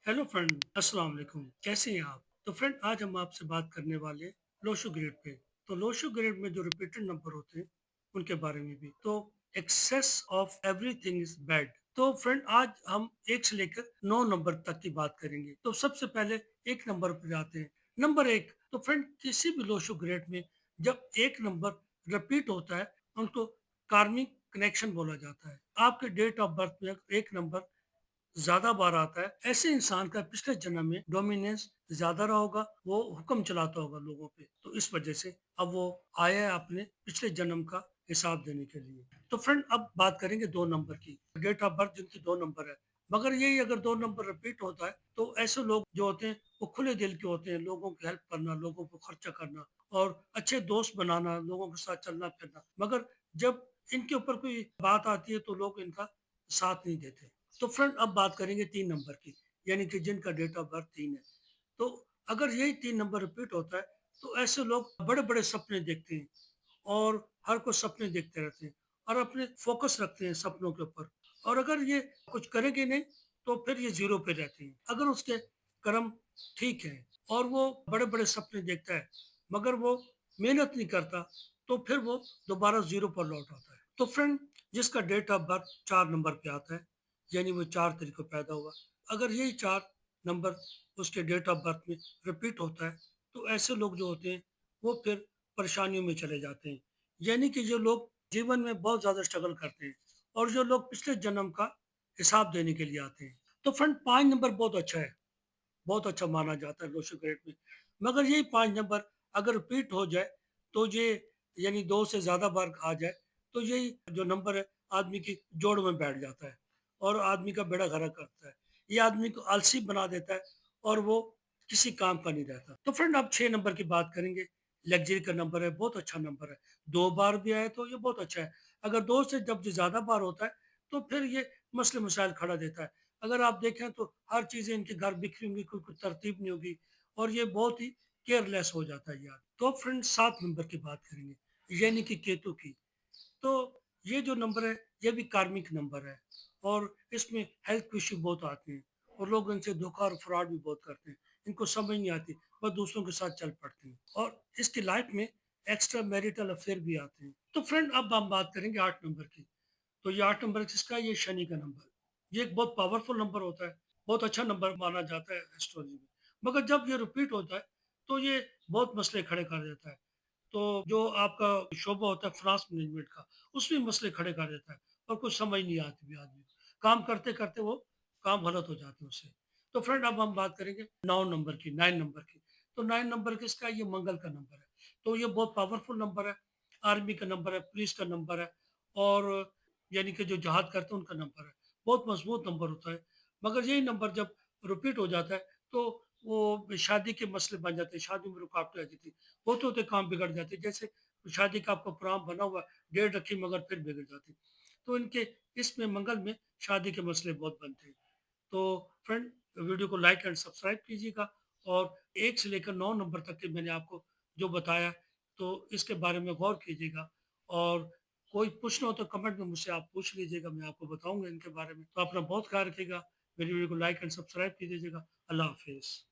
Hello friend, अस्सलाम वालेकुम। कैसे हैं आप? तो फ्रेंड, आज हम आपसे बात करने वाले लोशो ग्रेड पे। तो लोशो ग्रेड में जो रिपीटेड नंबर होते हैं उनके बारे में भी। तो excess of everything is bad. तो फ्रेंड, आज हम एक से लेकर 9 नंबर तक की बात करेंगे। तो सबसे पहले एक नंबर पर जाते हैं। नंबर एक। तो फ्रेंड, किसी भी लोशो ग्रेड में जब एक नंबर रिपीट होता है उनको कार्मिक कनेक्शन बोला जाता है। आपके डेट ऑफ बर्थ में एक नंबर ज्यादा बार आता है, ऐसे इंसान का पिछले जन्म में डोमिनेंस ज्यादा रहा होगा, वो हुक्म चलाता होगा लोगों पे। तो इस वजह से अब वो आया है अपने पिछले जन्म का हिसाब देने के लिए। तो फ्रेंड, अब बात करेंगे दो नंबर की। डेट ऑफ बर्थ जिनकी दो नंबर है, मगर यही अगर दो नंबर रिपीट होता है तो ऐसे लोग जो होते हैं वो खुले दिल के होते हैं। लोगों की हेल्प करना, लोगों को खर्चा करना और अच्छे दोस्त बनाना, लोगों के साथ चलना फिरना। मगर जब इनके ऊपर कोई बात आती है तो लोग इनका साथ नहीं देते। तो फ्रेंड, अब बात करेंगे 3 नंबर की, यानी कि जिनका डेट ऑफ बर्थ 3 है। तो अगर यही 3 नंबर रिपीट होता है तो ऐसे लोग बड़े-बड़े सपने देखते हैं और हर कोई सपने देखते रहते हैं और अपने फ़ोकस रखते हैं सपनों के ऊपर। और अगर ये कुछ करेंगे नहीं तो फिर ये ज़ीरो पे रहते हैं। अगर उसके कर्म ठीक हैं और वो बड़े-बड़े सपने देखता है मगर वो मेहनत नहीं करता, तो फिर वो दोबारा ज़ीरो पर लौट आता है। तो फ्रेंड, जिसका डेट ऑफ बर्थ 4 नंबर पे आता है, यानी वो 4 तारीख को पैदा हुआ, अगर यही 4 नंबर उसके डेट ऑफ बर्थ में रिपीट होता है तो ऐसे लोग जो होते हैं वो फिर परेशानियों में चले जाते हैं। यानी कि जो लोग जीवन में बहुत ज़्यादा स्ट्रगल करते हैं और जो लोग पिछले जन्म का हिसाब देने के लिए आते हैं। तो फ्रेंड, 5 नंबर बहुत अच्छा है, बहुत अच्छा माना जाता है लोशो ग्रेड में। मगर यही 5 नंबर अगर रिपीट हो जाए तो ये, यानी 2 से ज़्यादा बार आ जाए, तो यही जो नंबर है आदमी की जोड़ में बैठ जाता है और आदमी का बेड़ा गर्क करता है। ये आदमी को आलसी बना देता है और वो किसी काम का नहीं रहता। तो फ्रेंड, अब 6 नंबर की बात करेंगे। लग्ज़री का नंबर है, बहुत अच्छा नंबर है। 2 बार भी आए तो ये बहुत अच्छा है। अगर 2 से जब ज़्यादा बार होता है तो फिर ये मसले-मसाइल खड़ा देता है। अगर आप देखें तो हर चीज़ें इनके घर बिखरी होंगी, कोई तरतीब नहीं होगी और ये बहुत ही केयरलेस हो जाता है यार। तो फ्रेंड, 7 नंबर की बात करेंगे, यानी कि केतु की। तो ये जो नंबर है ये भी कार्मिक नंबर है और इसमें हेल्थ इश्यू बहुत आते हैं और लोग इनसे धोखा और फ्रॉड भी बहुत करते हैं। इनको समझ नहीं आती, बस दूसरों के साथ चल पड़ते हैं और इसकी लाइफ में एक्स्ट्रा मैरिटल अफेयर भी आते हैं। तो फ्रेंड, अब हम बात करेंगे 8 नंबर की। तो ये 8 नंबर किसका है? ये शनि का नंबर। ये एक बहुत पावरफुल नंबर होता है, बहुत अच्छा नंबर माना जाता है एस्ट्रोलॉजी में। मगर जब ये रिपीट होता है तो ये बहुत मसले खड़े कर देता है। तो जो आपका शोबा होता है फाइनेंस मैनेजमेंट का, उसमें मसले खड़े कर देता है और कुछ समझ नहीं आती भी आदमी को। काम करते-करते वो काम गलत हो जाते हैं उससे। तो फ्रेंड, अब हम बात करेंगे 9 नंबर की, 9 नंबर की। तो 9 नंबर किसका है? ये मंगल का नंबर है। तो ये बहुत पावरफुल नंबर है, आर्मी का नंबर है, पुलिस का नंबर है और यानी कि जो जहाद करते हैं उनका नंबर है। बहुत मजबूत नंबर होता है। मगर यही नंबर जब रिपीट हो जाता है तो वो शादी के मसले बन जाते हैं, शादी में रुकावटें आ जाती हैं। होते-होते काम बिगड़ जाते हैं। जैसे शादी का आपका प्रोग्राम बना हुआ है, डेट रखी मगर फिर बिगड़ जाती है। तो इनके इसमें मंगल में शादी के मसले बहुत बनते हैं। तो फ्रेंड, वीडियो को लाइक एंड सब्सक्राइब कीजिएगा और 1 से लेकर 9 नंबर तक के मैंने आपको जो बताया, तो इसके बारे में गौर कीजिएगा और कोई पूछना हो तो कमेंट में मुझसे आप पूछ लीजिएगा, मैं आपको बताऊँगा इनके बारे में। तो अपना बहुत ख़्याल रखिएगा। मेरी वीडियो को लाइक एंड सब्सक्राइब कीजिएगा। अल्लाह हाफ़िज़।